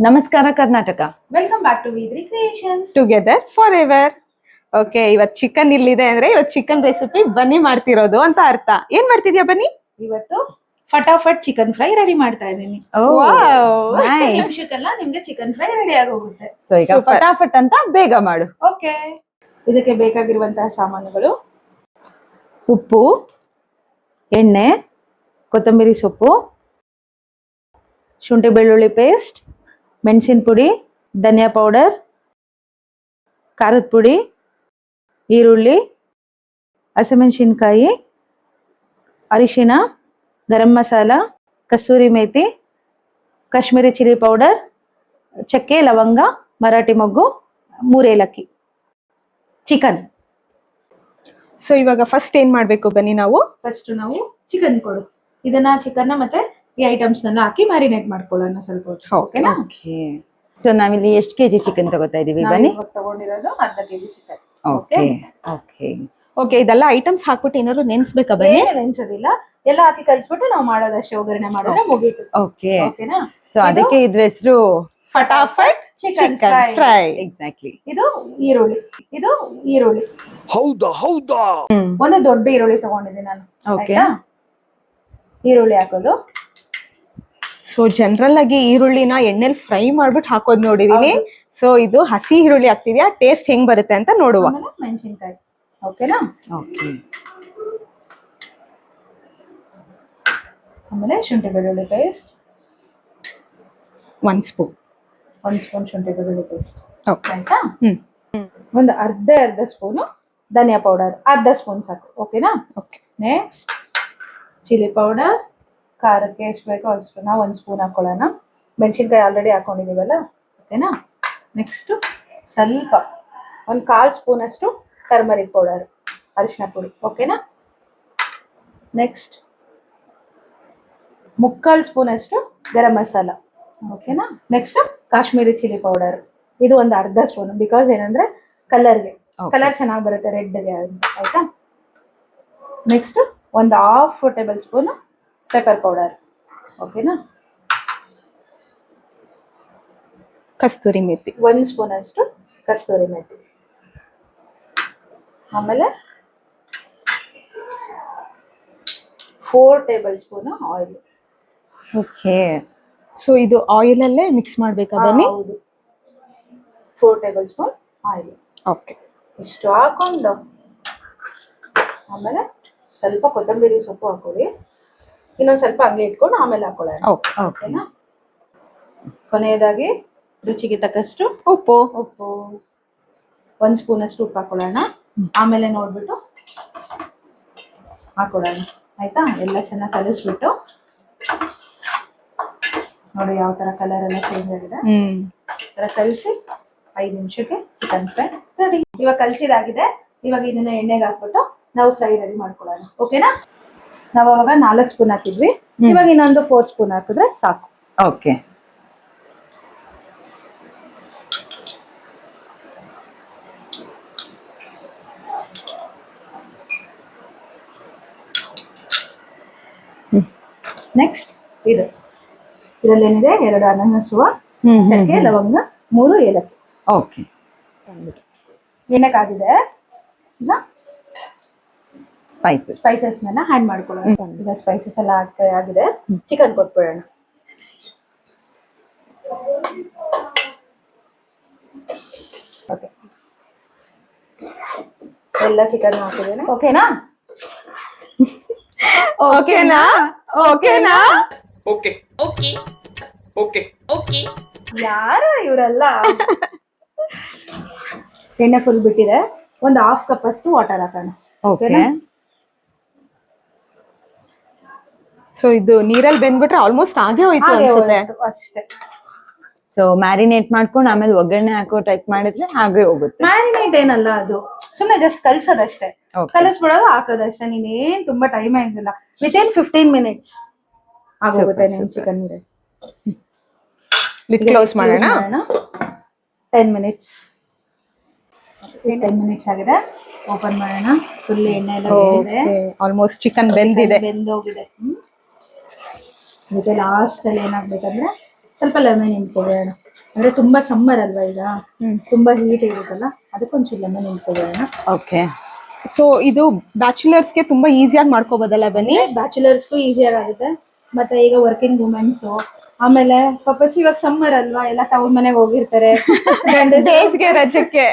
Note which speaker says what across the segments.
Speaker 1: ನಮಸ್ಕಾರ Karnataka.
Speaker 2: Welcome back to ವಿ3 creations.
Speaker 1: Together forever. Okay, ಇವತ್ತು ಚಿಕನ್ ಇಲ್ಲಿದೆ ಅಂದ್ರೆ ಇವತ್ತು ಚಿಕನ್ ರೆಸಿಪಿ ಬನ್ನಿ ಮಾಡ್ತಿರೋದು ಅಂತ ಅರ್ಥ. ಏನ್ ಮಾಡ್ತಿದ್ಯಾ ಬನ್ನಿ?
Speaker 2: ಇವತ್ತು ಫಟಾಫಟ್ ಚಿಕನ್ ಫ್ರೈ ರೆಡಿ ಮಾಡ್ತಾ ಇದ್ದೀನಿ. ನಿಮಿಷಕ್ಕೆಲ್ಲ ನಿಮ್ಗೆ ಚಿಕನ್ ಫ್ರೈ ರೆಡಿ ಆಗೋಗುತ್ತೆ.
Speaker 1: ಸೊ ಈಗ ಫಟಾಫಟ್ ಅಂತ ಬೇಗ ಮಾಡು.
Speaker 2: ಓಕೆ, ಇದಕ್ಕೆ ಬೇಕಾಗಿರುವಂತಹ ಸಾಮಾನುಗಳು: ಉಪ್ಪು, ಎಣ್ಣೆ, ಕೊತ್ತಂಬರಿ ಸೊಪ್ಪು, ಶುಂಠಿ ಬೆಳ್ಳುಳ್ಳಿ ಪೇಸ್ಟ್, ಮೆಣಸಿನ ಪುಡಿ, ಧನಿಯಾ ಪೌಡರ್, ಖಾರದ ಪುಡಿ, ಈರುಳ್ಳಿ, ಹಸಿಮೆಣಸಿನ್ಕಾಯಿ, ಅರಿಶಿನ, ಗರಂ ಮಸಾಲ, ಕಸೂರಿ ಮೇಥಿ, ಕಾಶ್ಮೀರಿ ಚಿಲ್ಲಿ ಪೌಡರ್, ಚಕ್ಕೆ, ಲವಂಗ, ಮರಾಠಿ ಮೊಗ್ಗು, 3 ಏಲಕ್ಕಿ, ಚಿಕನ್.
Speaker 1: ಸೊ ಇವಾಗ ಫಸ್ಟ್ ಏನ್ ಮಾಡ್ಬೇಕು ಬನ್ನಿ ನಾವು?
Speaker 2: ಫಸ್ಟ್ ನಾವು ಚಿಕನ್ ಚಿಕನ್ ಮತ್ತೆ ಈ ಐಟಮ್ಸ್ ಹಾಕಿ ಮ್ಯಾರಿನೇಟ್ ಮಾಡ್ಕೊಳ್ಳೋಣ ಸ್ವಲ್ಪ. ಓಕೆನಾ?
Speaker 1: ಓಕೆ. ಸೊ ನಾವಿಲ್ಲಿ ಎಷ್ಟು ಕೆಜಿ ಚಿಕನ್ ತಗೋತಾ ಇದೀವಿ ಬನ್ನಿ?
Speaker 2: ತಗೊಂಡಿರೋದು ಅರ್ಧ KG chicken.
Speaker 1: Okay okay okay. ಇದೆಲ್ಲ ಐಟಮ್ಸ್ ಹಾಕ್ಬಿಟ್ಟು ಏನಾದ್ರು ನೆನ್ಸ್ಬೇಕಾ ಬನ್ನಿ?
Speaker 2: ನೆನ್ಸೋದಿಲ್ಲ, ಎಲ್ಲ ಹಾಕಿ ಕಲ್ಸ್ಬಿಟ್ಟು ನಾವು ಮಾಡೋದಷ್ಟೇ, ಒಗ್ಗರಣೆ ಮಾಡೋಣ, ಮುಗೀತು.
Speaker 1: ಓಕೆ
Speaker 2: ಓಕೆನಾ?
Speaker 1: ಸೊ ಅದಕ್ಕೆ ಇದ್ರ ಹೆಸರು ಫಟಾಫಟ್ ಚಿಕನ್ ಫ್ರೈ. ಎಕ್ಸಾಕ್ಟ್ಲಿ.
Speaker 2: ಇದು ಈರುಳ್ಳಿ.
Speaker 3: ಹೌದಾ
Speaker 2: ಒಂದು ದೊಡ್ಡ ಈರುಳ್ಳಿ ತಗೊಂಡಿದ್ದೀನಿ ನಾನು.
Speaker 1: ಓಕೆ.
Speaker 2: ಈರುಳ್ಳಿ ಹಾಕೋದು.
Speaker 1: ಸೊ ಜನರಲ್ ಆಗಿ ಈರುಳ್ಳಿನ ಎಣ್ಣೆಲಿ ಫ್ರೈ ಮಾಡ್ಬಿಟ್ಟು ಹಾಕೋದ್ ನೋಡಿದೀನಿ. ಸೊ ಇದು ಹಸಿ ಈರುಳ್ಳಿ ಹಾಕ್ತಿದ್ಯಾ? ಟೇಸ್ಟ್ ಹೆಂಗ್ ಬರುತ್ತೆ ಅಂತ ನೋಡುವ.
Speaker 2: ಮೆಣಸಿನಕಾಯಿ. ಓಕೆನಾ?
Speaker 1: ಓಕೆ.
Speaker 2: ಆಮೇಲೆ ಶುಂಠಿ ಬೆಳ್ಳುಳ್ಳಿ ಪೇಸ್ಟ್
Speaker 1: 1 ಸ್ಪೂನ್.
Speaker 2: 1 ಸ್ಪೂನ್ ಶುಂಠಿ ಬೆಳ್ಳುಳ್ಳಿ ಪೇಸ್ಟ್.
Speaker 1: ಓಕೆ.
Speaker 2: ಆಯ್ತಾ? ಒಂದು ಅರ್ಧ ಸ್ಪೂನು ಧನಿಯಾ ಪೌಡರ್, ಅರ್ಧ ಸ್ಪೂನ್ ಸಾಕು. ಓಕೆನಾ?
Speaker 1: ಓಕೆ.
Speaker 2: ನೆಕ್ಸ್ಟ್ ಚಿಲ್ಲಿ ಪೌಡರ್, ಖಾರಕ್ಕೆ ಎಷ್ಟು ಬೇಕೋ ಅಷ್ಟು ನಾವು 1 ಸ್ಪೂನ್ ಹಾಕೊಳ್ಳೋಣ. ಮೆಣಸಿನ್ಕಾಯಿ ಆಲ್ರೆಡಿ ಹಾಕೊಂಡಿದೀವಲ್ಲ. ಓಕೆನಾ? ನೆಕ್ಸ್ಟ್ ಸ್ವಲ್ಪ 1/4 ಸ್ಪೂನ್ ಅಷ್ಟು ಟರ್ಮರಿಕ್ ಪೌಡರ್, ಅರಿಶಿನ ಪುಡಿ. ಓಕೆನಾ? ನೆಕ್ಸ್ಟ್ 3/4 ಸ್ಪೂನ್ ಅಷ್ಟು ಗರಂ ಮಸಾಲ. ಓಕೆನಾ? ನೆಕ್ಸ್ಟ್ ಕಾಶ್ಮೀರಿ ಚಿಲ್ಲಿ ಪೌಡರ್, ಇದು ಒಂದು ಅರ್ಧ ಸ್ಪೂನ್. ಬಿಕಾಸ್ ಏನಂದ್ರೆ ಕಲರ್ ಚೆನ್ನಾಗಿ ಬರುತ್ತೆ ರೆಡ್ಗೆ ಅಂತ. ಆಯ್ತಾ? ನೆಕ್ಸ್ಟ್ ಒಂದು 1/2 ಟೇಬಲ್ ಸ್ಪೂನ್ ಪೆಪ್ಪರ್ ಪೌಡರ್. ಓಕೆನಾ?
Speaker 1: ಕಸ್ತೂರಿ ಮೇಥಿ
Speaker 2: 1 ಸ್ಪೂನ್ ಅಷ್ಟು ಕಸ್ತೂರಿ ಮೇಥಿ. ಆಮೇಲೆ 4 table spoon oil.
Speaker 1: Okay. So ಇದು ಆಯಿಲ್ ಅಲ್ಲೇ ಮಿಕ್ಸ್ ಮಾಡ್ಬೇಕಾ ಬನ್ನಿ?
Speaker 2: ಹೌದು, 4 ಟೇಬಲ್ ಸ್ಪೂನ್ ಆಯಿಲ್.
Speaker 1: ಓಕೆ.
Speaker 2: ಇಷ್ಟು ಹಾಕೊಂಡು ಆಮೇಲೆ ಸ್ವಲ್ಪ ಕೊತ್ತಂಬರಿ ಸೊಪ್ಪು ಹಾಕೊಳ್ಳಿ. ಇನ್ನೊಂದು ಸ್ವಲ್ಪ ಹಂಗೆ ಇಟ್ಕೊಂಡು ಆಮೇಲೆ ಹಾಕೊಳ್ಳೋಣ. ಓಕೆನಾ? ಕೊನೆಯದಾಗಿ ರುಚಿಗೆ ತಕ್ಕಷ್ಟು
Speaker 1: ಉಪ್ಪು
Speaker 2: 1 ಸ್ಪೂನ್ ಅಷ್ಟು ಉಪ್ಪು ಹಾಕೊಳ್ಳೋಣ. ಆಮೇಲೆ ನೋಡ್ಬಿಟ್ಟು ಹಾಕೊಳ್ಳೋಣ. ಆಯ್ತಾ? ಎಲ್ಲ ಚೆನ್ನಾಗಿ ಕಲಿಸ್ಬಿಟ್ಟು ನೋಡಿ ಯಾವ ತರ ಕಲರ್ ಎಲ್ಲ ಚೇಂಜ್ ಆಗಿದೆ. ಕಲಿಸಿ 5 ನಿಮಿಷಕ್ಕೆ ಚಿಕನ್ ಫ್ರೈ ರೆಡಿ. ಇವಾಗ ಕಲಿಸಿದಾಗಿದೆ. ಇವಾಗ ಇದನ್ನ ಎಣ್ಣೆಗೆ ಹಾಕ್ಬಿಟ್ಟು ನಾವು ಫ್ರೈ ರೆಡಿ ಮಾಡ್ಕೊಳ್ಳೋಣ. ಓಕೆನಾ? ನಾವು ಅವಾಗ 4 ಸ್ಪೂನ್ ಹಾಕಿದ್ವಿ, ಇವಾಗ ಇನ್ನೊಂದು 4 ಸ್ಪೂನ್ ಹಾಕಿದ್ರೆ ಸಾಕು.
Speaker 1: ಓಕೆ.
Speaker 2: ನೆಕ್ಸ್ಟ್ ಇದರಲ್ಲಿ ಏನಿದೆ, 2 ಅನಾನಸುವ, ಚಕ್ಕೆ, ಲವಂಗ, 3 ಏಲಕ್ಕಿ.
Speaker 1: ಓಕೆ.
Speaker 2: ಎಣ್ಣೆ ಕಾದಿದೆ. ಈಗ
Speaker 1: ಸ್ಪೈಸಸ್
Speaker 2: ನೆಲ್ಲ ಹ್ಯಾಂಡ್ ಮಾಡ್ಕೊಳ್ಳೋಣ. ಈಗ ಸ್ಪೈಸಸ್ ಎಲ್ಲ ಆಗಿದೆ. ಚಿಕನ್ ಕೊಟ್ಬಿಡೋಣ. ಓಕೆ, ಎಲ್ಲ ಚಿಕನ್ ಹಾಕಿದ್ದೇನೆ. ಓಕೆನಾ?
Speaker 1: ಓಕೆನಾ? ಓಕೆನಾ?
Speaker 3: Okay okay okay okay.
Speaker 2: ಯಾರು ಇವರೆಲ್ಲ? ಎಣ್ಣೆ ಫುಲ್ ಬಿಟ್ಟಿದೆ. ಒಂದು 1/2 ಕಪ್ ಅಷ್ಟು ವಾಟರ್ ಹಾಕೋಣ.
Speaker 1: ಓಕೆ. ಸೊ ಇದು ನೀರಲ್ಲಿ ಬೆಂದ್ಬಿಟ್ರೆ ಆಲ್ಮೋಸ್ಟ್ ಆಗೇ ಹೋಯ್ತು ಅನ್ಸುತ್ತೆ.
Speaker 2: ಅಷ್ಟೇ.
Speaker 1: ಸೊ ಮ್ಯಾರಿನೇಟ್ ಮಾಡ್ಕೊಂಡು ಆಮೇಲೆ ಒಗ್ಗರಣೆ ಹಾಕೋ ಟೈಪ್ ಮಾಡಿದ್ರೆ ಹಾಗೆ ಹೋಗುತ್ತೆ.
Speaker 2: ಮ್ಯಾರಿನೇಟ್ ಏನಲ್ಲ, ಅದು ಸುಮ್ಮನೆ ಜಸ್ಟ್ ಕಲ್ಸೋದಷ್ಟೇ. ಕಲಿಸ್ಬಿಡೋದು, ಹಾಕೋದಷ್ಟೇ. ನೀನೇನ್ ತುಂಬಾ ಟೈಮ್ ಆಗಿಲ್ಲ. ವಿತಿನ್ 15 ಮಿನಿಟ್ಸ್ ಆಗೋಗುತ್ತೆ ನಿಮ್ ಚಿಕನ್.
Speaker 1: ಕ್ಲೋಸ್ ಮಾಡೋಣ.
Speaker 2: 10 ಮಿನಿಟ್ಸ್. 10 ಮಿನಿಟ್ಸ್ ಆಗಿದೆ. ಓಪನ್ ಮಾಡೋಣ. ಫುಲ್ ಎಣ್ಣೆ ಎಲ್ಲ ಬೇಯಿದೆ.
Speaker 1: Almost chicken
Speaker 2: ಬೆಂದೋಗಿದೆ. ಮತ್ತೆ ಲಾಸ್ಟ್ ಅಲ್ಲಿ ಏನಾಗ್ಬೇಕಂದ್ರೆ ಸ್ವಲ್ಪ ಲೆಮನ್ ಹಿಂಡ್ಕೊಳ್ಳೋಣ. ಅಂದ್ರೆ ತುಂಬಾ ಸಮ್ಮರ್ ಅಲ್ವಾ ಈಗ,
Speaker 1: ಹ್ಮ್.
Speaker 2: ತುಂಬಾ ಹೀಟ್ ಇರುತ್ತಲ್ಲ, ಅದಕ್ಕೊಂಚೂರು ಲೆಮನ್ ಹಿಂಡ್ಕೊಳ್ಳೋಣ.
Speaker 1: ಓಕೆ. ಸೊ ಇದು ಬ್ಯಾಚುಲರ್ಸ್ಗೆ ತುಂಬಾ ಈಸಿಯಾಗಿ ಮಾಡ್ಕೋಬೋದಲ್ಲ ಬನ್ನಿ.
Speaker 2: ಬ್ಯಾಚುಲರ್ಸ್ಗೂ ಈಸಿಯಾಗಿ ಆಗುತ್ತೆ, ಮತ್ತೆ ಈಗ ವರ್ಕಿಂಗ್ ವುಮೆನ್ಸ್, ಆಮೇಲೆ ಪಾಪಚ್ಚಿ ಇವಾಗ ಸಮ್ಮರ್ ಅಲ್ವಾ, ಎಲ್ಲ ತವ್ರ ಮನೆಗೆ ಹೋಗಿರ್ತಾರೆ,
Speaker 1: ಬೇಸಿಗೆ ರಜಕ್ಕೆ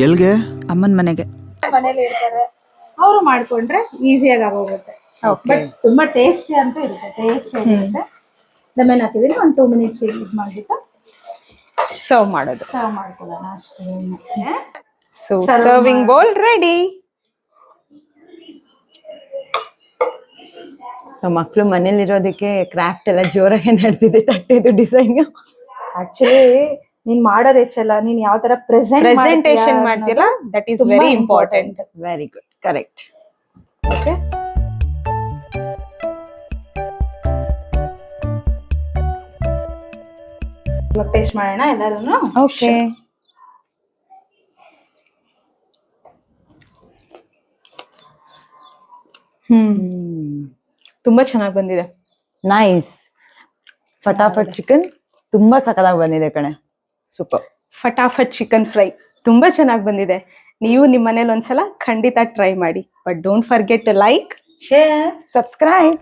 Speaker 4: ಎಲ್ಗೆ
Speaker 5: ಅಮ್ಮನ ಮನೆಗೆ
Speaker 2: ಮನೇಲಿ ಇರ್ತಾರೆ, ಅವರು ಮಾಡ್ಕೊಂಡ್ರೆ ಈಸಿಯಾಗಿ ಆಗೋಗುತ್ತೆ. ಬಟ್ ತುಂಬಾ ಟೇಸ್ಟಿ ಅಂತೂ ಇರುತ್ತೆ, ಟೇಸ್ಟಿ ಆಗಿರುತ್ತೆ. ಲೆಮನ್ ಹಾಕಿದ್ರೆ ಒಂದು 2 ಮಿನಿಟ್ಸ್ ಇದು ಮಾಡ್ಬಿಟ್ಟು
Speaker 1: ಸರ್ವ್ ಮಾಡೋದು.
Speaker 2: ಸರ್ವ್ ಮಾಡ್ಕೊಳ್ಳೋಣ ಅಷ್ಟೇ.
Speaker 1: So serving bowl ready. So ಮಕ್ಕಳು ಮನೇಲಿರೋದಕ್ಕೆ ಕ್ರಾಫ್ಟ್ ಎಲ್ಲ ಜೋರಾಗಿ ನಡೆದಿದೆ. ತಟ್ಟೆದು ಡಿಸೈನ್
Speaker 2: ಆಕ್ಚುಲಿ ನೀನ್ ಮಾಡೋದ್ ಹೆಚ್ಚಲ್ಲ, ನೀನ್ ಯಾವ ತರ
Speaker 1: ಪ್ರೆಸೆಂಟೇಶನ್ ಮಾಡ್ತೀರಾ, that is very important. Very good, correct.
Speaker 2: Okay, ಇವಾಗ ಟೇಸ್ಟ್ ಮಾಡೋಣ ಎಲ್ಲರೂ.
Speaker 1: ಓಕೆ. ತುಂಬಾ ಚೆನ್ನಾಗಿ ಬಂದಿದೆ.
Speaker 5: ನೈಸ್. ಫಟಾಫಟ್ ಚಿಕನ್ ತುಂಬಾ ಸಖತ್ತಾಗಿ ಬಂದಿದೆ ಕಣೆ. ಸೂಪರ್.
Speaker 1: ಫಟಾಫಟ್ ಚಿಕನ್ ಫ್ರೈ ತುಂಬಾ ಚೆನ್ನಾಗಿ ಬಂದಿದೆ. ನೀವು ನಿಮ್ಮ ಮನೇಲಿ ಒಂದ್ಸಲ ಖಂಡಿತ ಟ್ರೈ ಮಾಡಿ. But don't forget to like,
Speaker 2: share,
Speaker 1: subscribe.